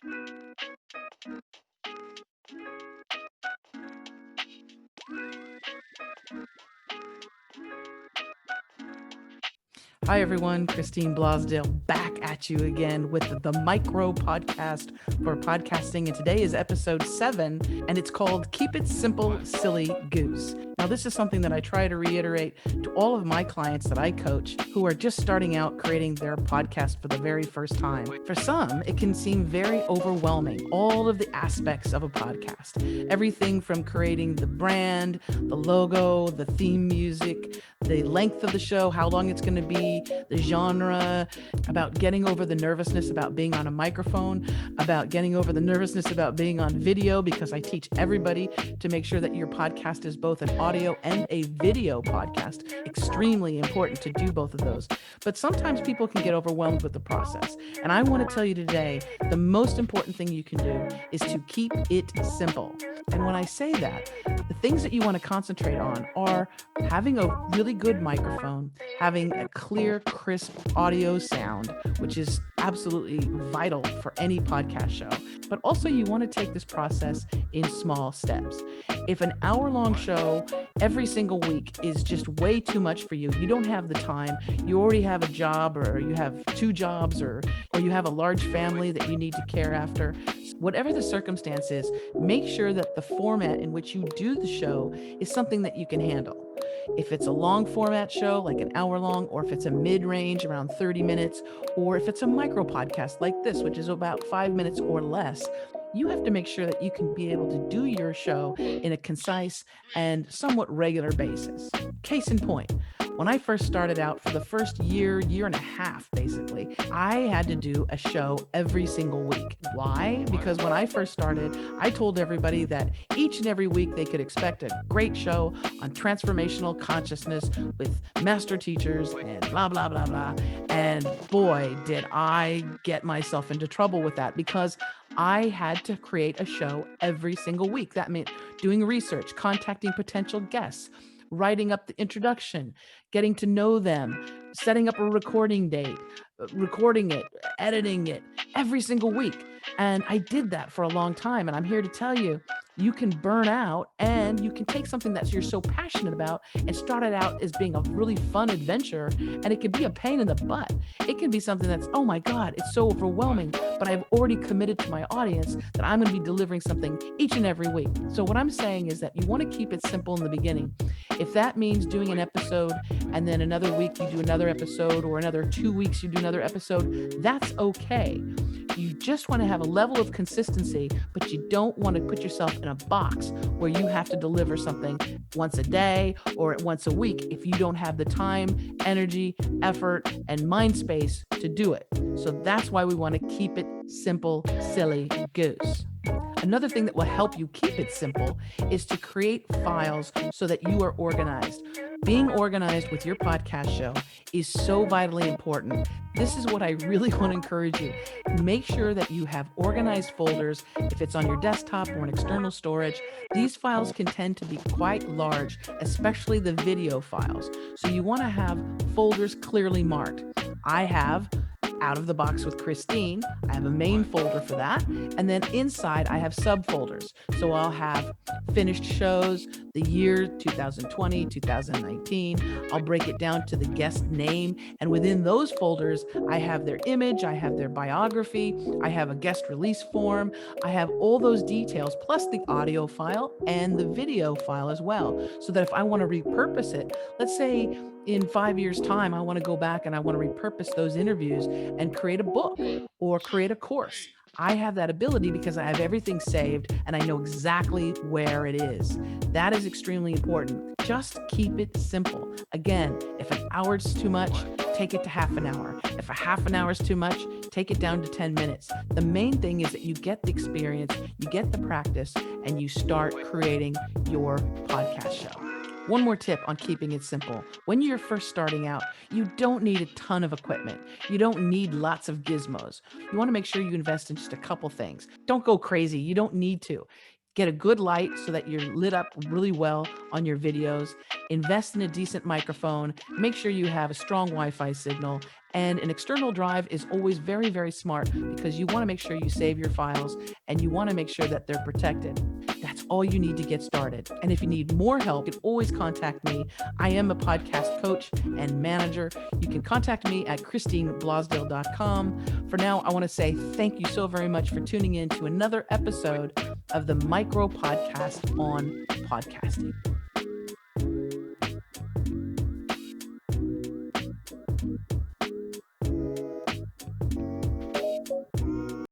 Hi, everyone. Christine Blosdale back at you again with the Micro Podcast for Podcasting. And today is episode 7, and it's called Keep It Simple, Silly Goose. Now, this is something that I try to reiterate to all of my clients that I coach who are just starting out creating their podcast for the very first time. For some, it can seem very overwhelming, all of the aspects of a podcast. Everything from creating the brand, the logo, the theme music, the length of the show, how long it's going to be, the genre, about getting over the nervousness about being on a microphone, about getting over the nervousness about being on video, because I teach everybody to make sure that your podcast is both an audio and a video podcast. Extremely important to do both of those. But sometimes people can get overwhelmed with the process. And I want to tell you today, the most important thing you can do is to keep it simple. And when I say that, the things that you want to concentrate on are having a really good microphone, having a clear, crisp audio sound, which is absolutely vital for any podcast show. But also you want to take this process in small steps. If an hour-long show every single week is just way too much for you, you don't have the time, you already have a job, or you have 2 jobs, or you have a large family that you need to care after, whatever the circumstance is, make sure that the format in which you do the show is something that you can handle. If it's a long format show, like an hour long, or if it's a mid-range around 30 minutes, or if it's a micro podcast like this, which is about 5 minutes or less, you have to make sure that you can be able to do your show in a concise and somewhat regular basis. Case in point, when I first started out, for the first year and a half, basically, I had to do a show every single week. Why? Because when I first started, I told everybody that each and every week they could expect a great show on transformational consciousness with master teachers and blah, blah, blah, blah. And boy, did I get myself into trouble with that, because I had to create a show every single week. That meant doing research, contacting potential guests, writing up the introduction, getting to know them, setting up a recording date, recording it, editing it every single week. And I did that for a long time. And I'm here to tell you, you can burn out, and you can take something that you're so passionate about and start it out as being a really fun adventure. And it can be a pain in the butt. It can be something that's, oh my God, it's so overwhelming, but I've already committed to my audience that I'm going to be delivering something each and every week. So what I'm saying is that you want to keep it simple in the beginning. If that means doing an episode and then another week you do another episode, or another 2 weeks you do another episode, that's okay. You just want to have a level of consistency, but you don't want to put yourself in a box where you have to deliver something once a day or once a week if you don't have the time, energy, effort, and mind space to do it. So that's why we want to keep it simple, silly goose. Another thing that will help you keep it simple is to create files so that you are organized. Being organized with your podcast show is so vitally important. This is what I really want to encourage you. Make sure that you have organized folders. If it's on your desktop or in external storage, these files can tend to be quite large, especially the video files. So you want to have folders clearly marked. I have Out of the Box with Christine. I have a main folder for that. And then inside I have subfolders. So I'll have finished shows, the year 2020, 2019. I'll break it down to the guest name. And within those folders, I have their image, I have their biography, I have a guest release form. I have all those details, plus the audio file and the video file as well. So that if I want to repurpose it, let's say in 5 years' time, I want to go back and I want to repurpose those interviews and create a book or create a course. I have that ability because I have everything saved and I know exactly where it is. That is extremely important. Just keep it simple. Again, if an hour is too much, take it to half an hour. If a half an hour is too much, take it down to 10 minutes. The main thing is that you get the experience, you get the practice, and you start creating your podcast show. One more tip on keeping it simple. When you're first starting out, you don't need a ton of equipment. You don't need lots of gizmos. You want to make sure you invest in just a couple things. Don't go crazy. You don't need to. Get a good light so that you're lit up really well on your videos. Invest in a decent microphone. Make sure you have a strong Wi-Fi signal And an external drive is always very, very smart because you want to make sure you save your files and you want to make sure that they're protected. That's all you need to get started. And if you need more help, you can always contact me. I am a podcast coach and manager. You can contact me at christineblasdale.com. For now, I want to say thank you so very much for tuning in to another episode of the Micro Podcast on Podcasting.